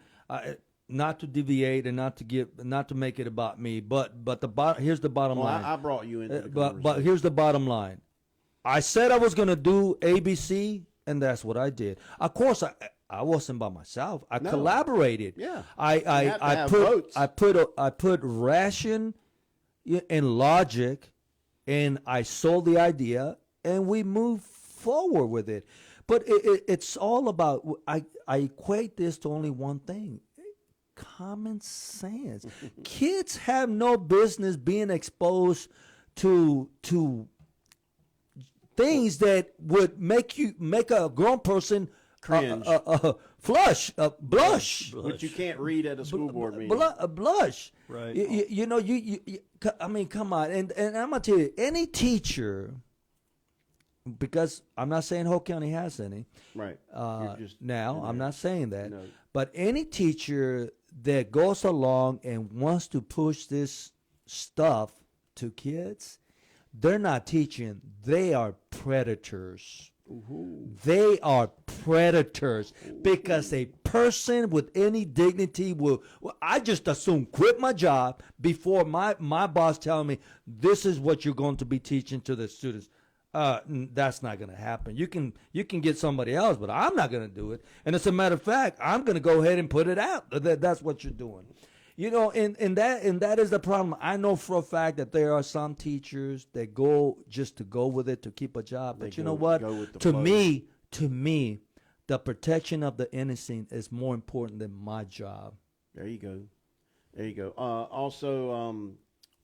S2: not to deviate and not to make it about me. But here's the bottom line.
S1: I brought you into the conversation.
S2: But here's the bottom line. I said I was going to do ABC, and that's what I did. Of course, I wasn't by myself. I collaborated.
S1: Yeah.
S2: I put ration and logic, and I sold the idea, and we moved forward with it. But it's all about, I equate this to only one thing: common sense. Kids have no business being exposed to things that would make a grown person
S1: cringe,
S2: blush,
S1: which you can't read at a school board meeting.
S2: Blush,
S3: right?
S2: You know, I mean, come on, and I'm gonna tell you, any teacher, because I'm not saying Hoke County has any,
S1: right?
S2: I'm not saying that,
S1: No.
S2: But any teacher that goes along and wants to push this stuff to kids, they're not teaching. They are predators.
S1: Ooh.
S2: They are predators. Because a person with any dignity will, I just assume, quit my job before my boss telling me this is what you're going to be teaching to the students. That's not going to happen. You can get somebody else, but I'm not going to do it. And as a matter of fact, I'm going to go ahead and put it out. That's what you're doing. You know, and that is the problem. I know for a fact that there are some teachers that go just to go with it to keep a job. But you know what? To me, the protection of the innocent is more important than my job.
S1: There you go. Also,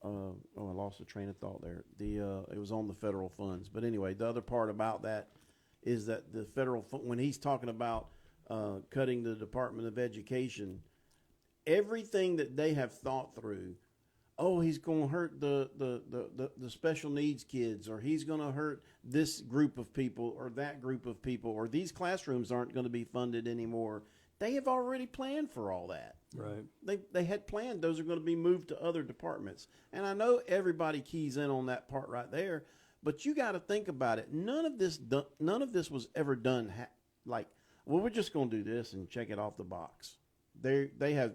S1: I lost the train of thought there. It was on the federal funds. But anyway, the other part about that is that the federal when he's talking about cutting the Department of Education, everything that they have thought through, oh, he's going to hurt the special needs kids, or he's going to hurt this group of people or that group of people, or these classrooms aren't going to be funded anymore. They have already planned for all that.
S3: Right.
S1: They had planned those are going to be moved to other departments. And I know everybody keys in on that part right there, but you got to think about it. None of this was ever done like, well, we're just going to do this and check it off the box. They have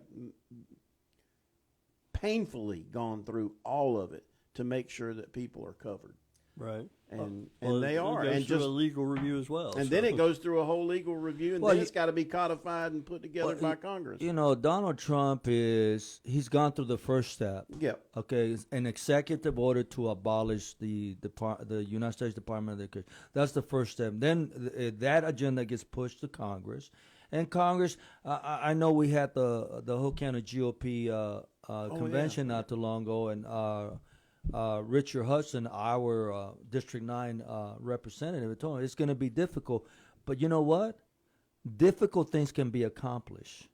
S1: painfully gone through all of it to make sure that people are covered.
S3: Right.
S1: And
S3: well,
S1: they are.
S3: It goes
S1: and
S3: through
S1: just
S3: a legal review as well.
S1: And then it goes through a whole legal review, and
S2: Well,
S1: then it's got to be codified and put together by Congress.
S2: You know, Donald Trump he's gone through the first step.
S1: Yep.
S2: Okay, an executive order to abolish the United States Department of Education. That's the first step. Then that agenda gets pushed to Congress, and Congress. I know we had the Hoke County GOP convention not too long ago, and Richard Hudson, our District 9 representative, told me it's going to be difficult. But you know what? Difficult things can be accomplished.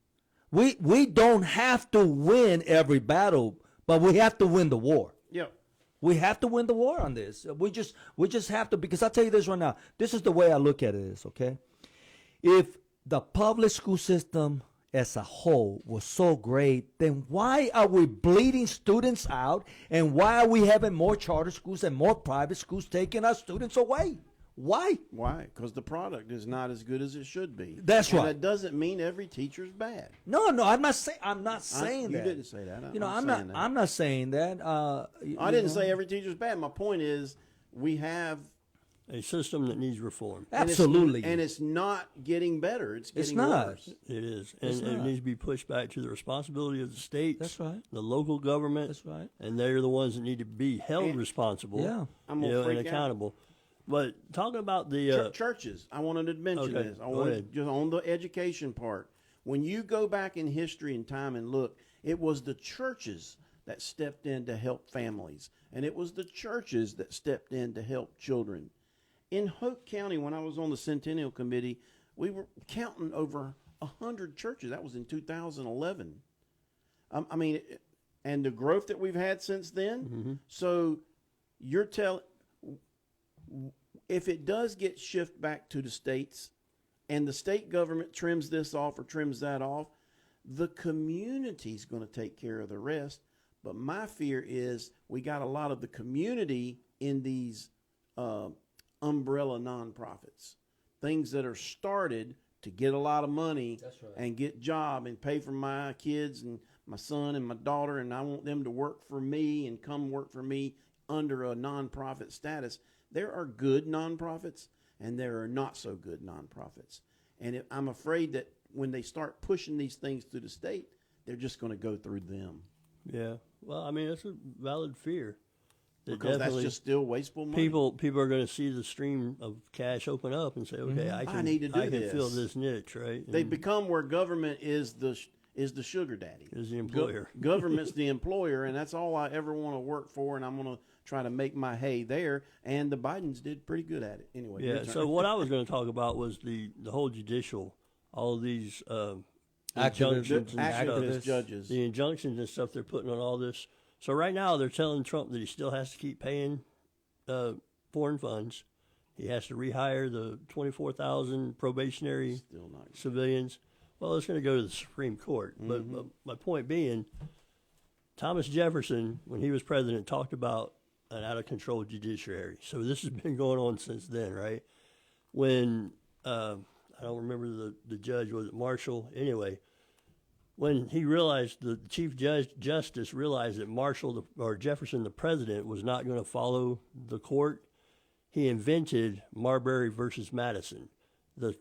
S2: We don't have to win every battle, but we have to win the war.
S1: Yep.
S2: We have to win the war on this. We just have to, because I'll tell you this right now. This is the way I look at it is, okay? If the public school system as a whole was so great, then why are we bleeding students out, and why are we having more charter schools and more private schools taking our students away? Why?
S1: Why? Because the product is not as good as it should be.
S2: That's right.
S1: And that doesn't mean every teacher's bad.
S2: No, I'm not saying that.
S1: You didn't say that.
S2: I'm not saying that.
S1: I didn't say every teacher's bad. My point is, we have
S3: a system that needs reform.
S2: Absolutely.
S1: And it's not getting better. It's getting
S2: not.
S1: worse.
S3: It is. And it needs to be pushed back to the responsibility of the states.
S2: That's right.
S3: The local government.
S2: That's right.
S3: And they're the ones that need to be held responsible.
S2: Yeah.
S1: I'm gonna freak
S3: and accountable. But talking about the
S1: churches, I wanted to mention this.
S3: Go ahead.
S1: Just on the education part. When you go back in history and time and look, it was the churches that stepped in to help families, and it was the churches that stepped in to help children. In Hoke County, when I was on the Centennial Committee, we were counting over 100 churches. That was in 2011. I mean, and the growth that we've had since then.
S3: Mm-hmm.
S1: So you're telling, if it does get shifted back to the states, and the state government trims this off or trims that off, the community's going to take care of the rest. But my fear is we got a lot of the community in these umbrella nonprofits, things that are started to get a lot of money.
S2: That's right.
S1: And get job and pay for my kids and my son and my daughter, and I want them to work for me and come work for me under a nonprofit status. There are good nonprofits and there are not so good nonprofits. And I'm afraid that when they start pushing these things through the state, they're just going to go through them.
S3: Yeah. Well, I mean, it's a valid fear.
S1: Because that's just still wasteful money.
S3: People are going to see the stream of cash open up and say, okay, I can fill this niche, right?
S1: They become where government is the sugar daddy.
S3: Is the employer.
S1: Government's the employer, and that's all I ever want to work for, and I'm going to try to make my hay there. And the Bidens did pretty good at it. Anyway.
S3: Yeah, so what I was going to talk about was the whole judicial, all of these injunctions and
S1: activist judges.
S3: The injunctions and stuff they're putting on all this. So right now they're telling Trump that he still has to keep paying foreign funds. He has to rehire the 24,000 probationary civilians. Well, it's going to go to the Supreme Court. Mm-hmm. But my point being, Thomas Jefferson, when he was president, talked about an out-of-control judiciary. So this has been going on since then, right? When, I don't remember the judge, was it Marshall? Anyway, when he realized, the Chief Justice realized that Jefferson, the president, was not going to follow the court, he invented Marbury versus Madison, that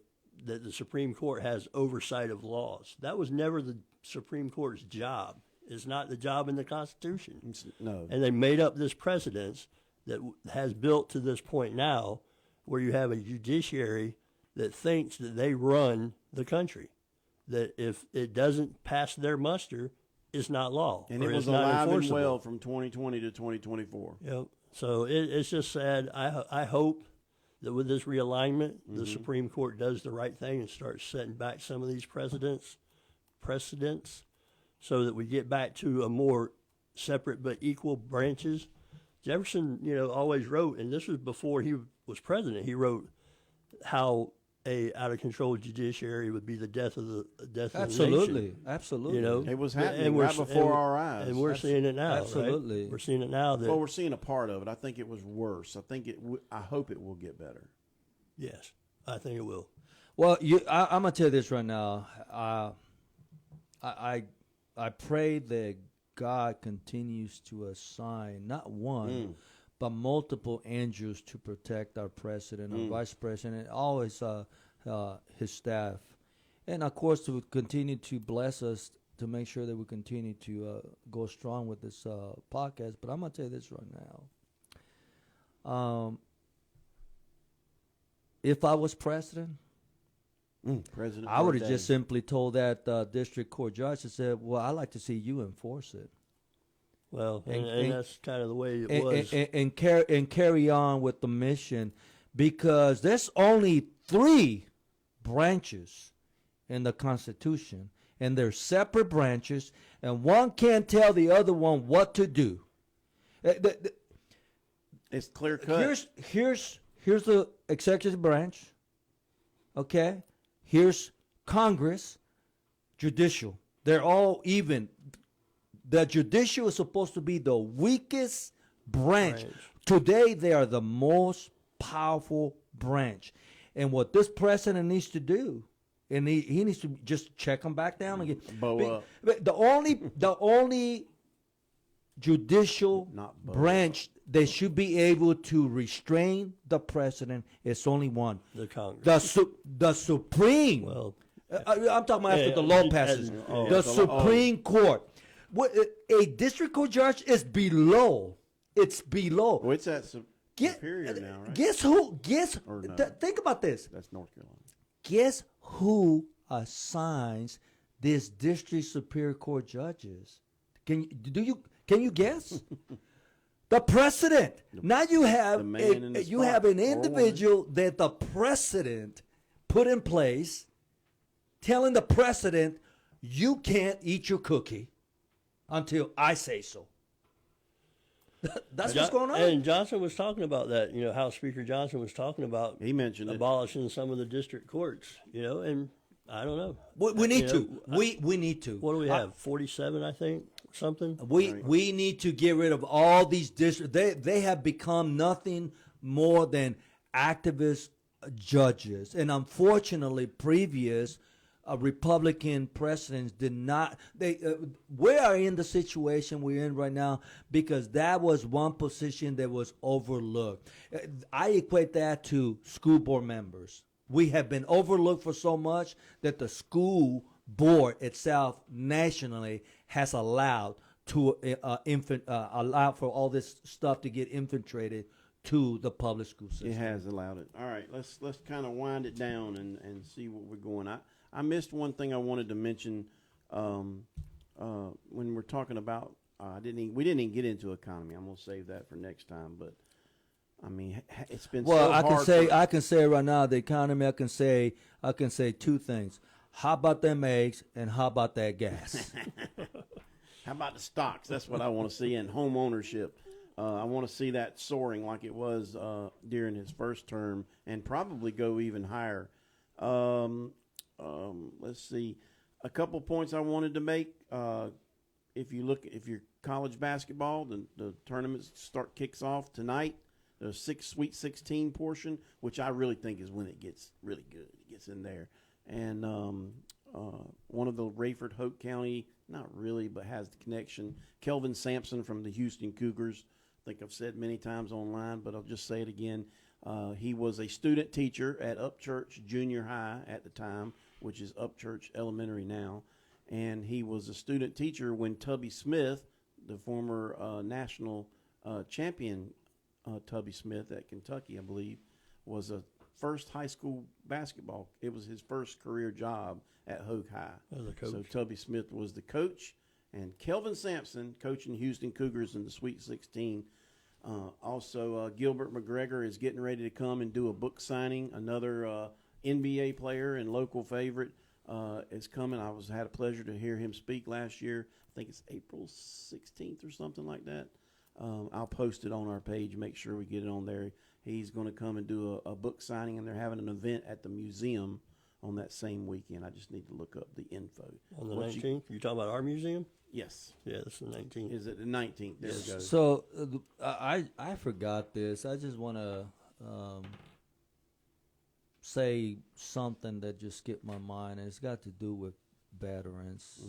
S3: the Supreme Court has oversight of laws. That was never the Supreme Court's job. It's not the job in the Constitution.
S1: No.
S3: And they made up this precedence that has built to this point now, where you have a judiciary that thinks that they run the country. That if it doesn't pass their muster, it's not law.
S1: And it was alive and well from 2020 to 2024.
S3: Yep. So it's just sad. I hope that with this realignment, the Supreme Court does the right thing and starts setting back some of these precedents, so that we get back to a more separate but equal branches. Jefferson, always wrote, and this was before he was president. He wrote how a out of control judiciary would be the death of the nation.
S2: Absolutely.
S1: It was happening right before our eyes,
S3: and we're seeing it now.
S2: Absolutely,
S3: right? We're seeing it now.
S1: Well, we're seeing a part of it. I think it was worse. I hope it will get better.
S3: Yes, I think it will.
S2: Well, I'm gonna tell you this right now. I pray that God continues to assign not one, but multiple angels to protect our president, our vice president, always his staff, and of course to continue to bless us to make sure that we continue to go strong with this podcast. But I'm gonna tell you this right now. If I was president, I would have just simply told that district court judge and said, "Well, I'd like to see you enforce it."
S3: Well, and that's kind of the way it was.
S2: And carry on with the mission, because there's only 3 branches in the Constitution, and they're separate branches, and one can't tell the other one what to do.
S1: It's clear cut.
S2: Here's the executive branch. Okay, here's Congress, judicial. They're all even. The judicial is supposed to be the weakest branch. Today, they are the most powerful branch. And what this president needs to do, and he needs to just check them back down again. The only judicial branch that should be able to restrain the president is only one.
S3: The Congress.
S2: The Supreme.
S3: Well,
S2: I'm talking about after the law passes. The Supreme Court. A district court judge is below. It's below.
S1: Well, it's at Superior now, right?
S2: Guess who?
S1: No.
S2: Think about this.
S1: That's North Carolina.
S2: Guess who assigns these district superior court judges? Can you guess? The president. Now you have an individual that the president put in place, telling the president, "You can't eat your cookie until I say so." That's what's going on.
S3: And Johnson was talking about that. House Speaker Johnson was talking about.
S1: He mentioned
S3: abolishing some of the district courts. And I don't know.
S2: We need to. We need to.
S3: What do we have? 47, I think, something.
S2: We need to get rid of all these districts. They have become nothing more than activist judges, and unfortunately, previous Republican presidents did not. We are in the situation we're in right now because that was one position that was overlooked. I equate that to school board members. We have been overlooked for so much that the school board itself nationally has allowed to allow for all this stuff to get infiltrated to the public school system.
S1: It has allowed it. All right, let's kind of wind it down and see what we're going. I missed one thing I wanted to mention when we're talking about. We didn't even get into economy. I'm gonna save that for next time. But I mean, it's been so hard.
S2: I can say right now the economy. I can say 2 things. How about them eggs and how about that gas?
S1: How about the stocks? That's what I want to see, and home ownership. I want to see that soaring like it was during his first term, and probably go even higher. Let's see, a couple points I wanted to make. If you're college basketball, the tournament kicks off tonight. The Sweet 16 portion, which I really think is when it gets really good. It gets in there, and one of the Raeford-Hoke County, not really, but has the connection. Kelvin Sampson from the Houston Cougars. I think I've said many times online, but I'll just say it again. He was a student teacher at Upchurch Junior High at the time, which is Upchurch Elementary now. And he was a student teacher when Tubby Smith, the former national champion Tubby Smith at Kentucky, I believe, was a first high school basketball. It was his first career job at Hoke High.
S3: As a coach.
S1: So Tubby Smith was the coach. And Kelvin Sampson coaching Houston Cougars in the Sweet 16. Also, Gilbert McGregor is getting ready to come and do a book signing, another NBA player and local favorite. is coming. Had a pleasure to hear him speak last year. I think it's April 16th or something like that. I'll post it on our page. Make sure we get it on there. He's going to come and do a book signing, and they're having an event at the museum on that same weekend. I just need to look up the info.
S3: On the 19th? You talking about our museum?
S1: Yes.
S3: Yeah, that's the 19th.
S1: Is it the 19th? There we go.
S2: So I forgot this. I just want to say something that just skipped my mind, and it's got to do with veterans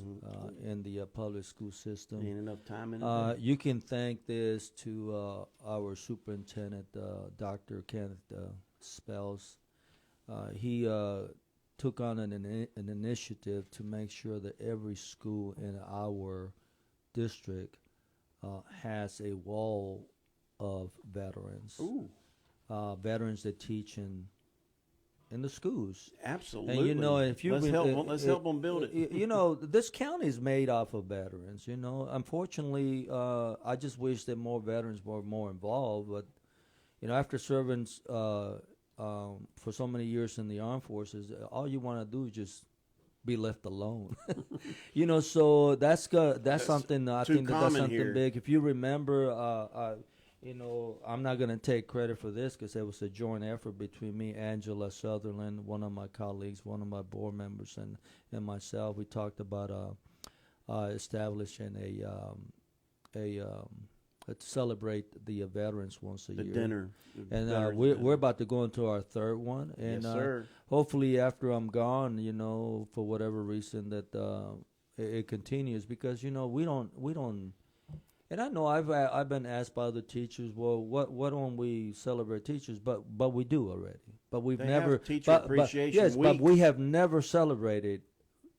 S2: in the public school system.
S1: Ain't enough time in it.
S2: You can thank this to our superintendent, Dr. Kenneth Spells. He took on an initiative to make sure that every school in our district has a wall of veterans.
S1: Ooh.
S2: Veterans that teach in the schools.
S1: Absolutely.
S2: And you know, if you
S1: let's help them build it.
S2: You know, this county is made off of veterans. You know, unfortunately, I just wish that more veterans were more involved. But you know, after serving for so many years in the armed forces, all you want to do is just be left alone. You know, so that's something I think that's something
S1: here.
S2: big. If you remember, you know, I'm not going to take credit for this because it was a joint effort between me, Angela Sutherland, one of my colleagues, one of my board members, and myself. We talked about establishing to celebrate the veterans once a year.
S1: The dinner.
S2: And we're about to go into our third one. And
S1: yes, sir.
S2: Hopefully after I'm gone, you know, for whatever reason that it continues, because, you know, we don't. And I know I've been asked by other teachers, well, what don't we celebrate teachers? But we do already. But we've never
S1: have Teacher Appreciation
S2: yes,
S1: Week.
S2: but we have never celebrated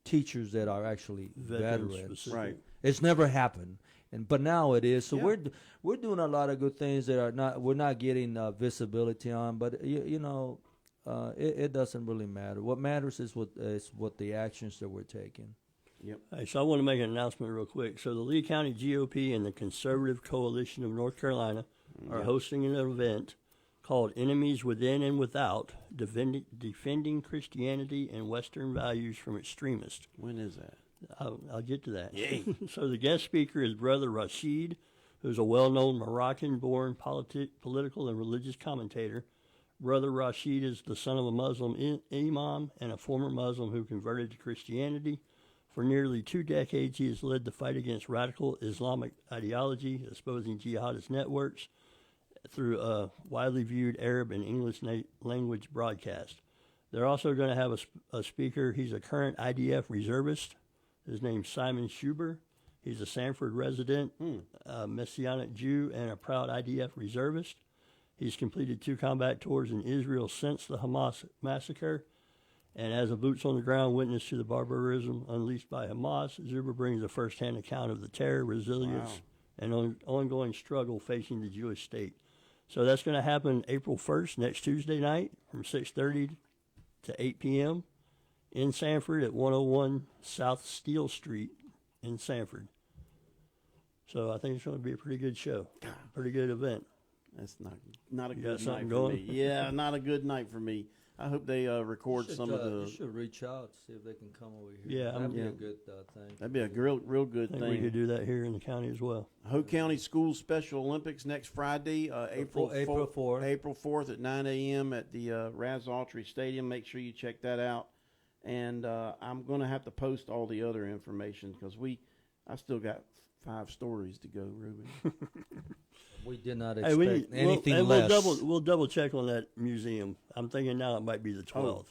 S2: teachers that are actually veterans.
S3: Right.
S2: It's never happened. But now it is. So
S1: Yeah.
S2: we're doing a lot of good things that we're not getting visibility on. But you know, it doesn't really matter. What matters is what the actions that we're taking.
S1: Yep.
S3: All right, so I want to make an announcement real quick. So the Lee County GOP and the Conservative Coalition of North Carolina are hosting an event called Enemies Within and Without, Defending Christianity and Western Values from Extremists.
S1: When is that?
S3: I'll get to that.
S1: Yay.
S3: So the guest speaker is Brother Rashid, who's a well-known Moroccan-born political and religious commentator. Brother Rashid is the son of a Muslim imam and a former Muslim who converted to Christianity. For nearly 2 decades, he has led the fight against radical Islamic ideology, exposing jihadist networks through a widely viewed Arab and English language broadcast. They're also going to have a speaker. He's a current IDF reservist. His name's Simon Schuber. He's a Sanford resident, a Messianic Jew, and a proud IDF reservist. He's completed 2 combat tours in Israel since the Hamas massacre. And as a boots-on-the-ground witness to the barbarism unleashed by Hamas, Zuber brings a first-hand account of the terror, resilience, and ongoing struggle facing the Jewish state. So that's going to happen April 1st, next Tuesday night, from 6:30 to 8 p.m. in Sanford at 101 South Steel Street in Sanford. So I think it's going to be a pretty good show, pretty good event.
S1: That's not a
S3: You
S1: good
S3: got something
S1: night for
S3: going?
S1: me. Yeah, not a good night for me. I hope they record some of
S2: You
S1: the.
S2: should reach out, see if they can come over here.
S3: Yeah,
S2: that'd be
S1: yeah.
S2: a good thing.
S1: That'd be a real good
S3: I think we
S1: thing.
S3: could do that here in the county as well.
S1: Hoke County Schools Special Olympics next Friday, April
S2: 4th.
S1: April 4th at 9 a.m. at the Raz Autry Stadium. Make sure you check that out. And I'm going to have to post all the other information because I still got 5 stories to go, Ruben.
S2: We did not expect anything
S3: we'll
S2: less.
S3: We'll double check on that museum. I'm thinking now it might be the 12th.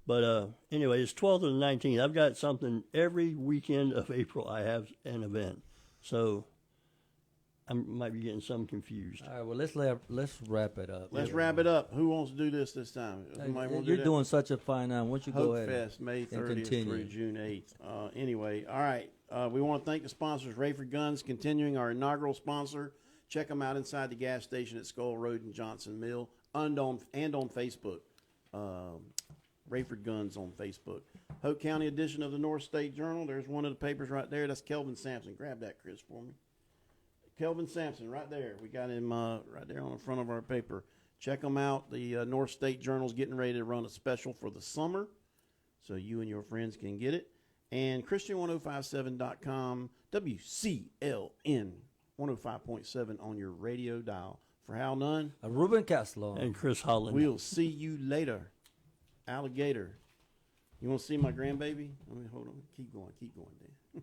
S3: But anyway, it's 12th or the 19th. I've got something every weekend of April. I have an event. So I might be getting some confused.
S2: All right, well, let's wrap it up.
S1: Let's wrap it up. Who wants to do this time? Somebody want to
S2: You're
S1: do that?
S2: doing such a fine job. Why don't you go
S1: Hoke
S2: ahead?
S1: Fest, May 30th
S2: continue.
S1: through June 8th. Anyway, all right. We want to thank the sponsors, Raeford Guns, continuing our inaugural sponsor. Check them out inside the gas station at Skull Road and Johnson Mill and on Facebook. Raeford Guns on Facebook. Hoke County edition of the North State Journal. There's one of the papers right there. That's Kelvin Sampson. Grab that, Chris, for me. Kelvin Sampson right there. We got him right there on the front of our paper. Check them out. The North State Journal's getting ready to run a special for the summer. so you and your friends can get it. And Christian1057.com, WCLN 105.7 on your radio dial. For Hal Nunn,
S2: Ruben Castlo,
S3: And Chris Holland.
S1: we'll see you later. Alligator. You want to see my grandbaby? I mean, hold on. Keep going, Dan.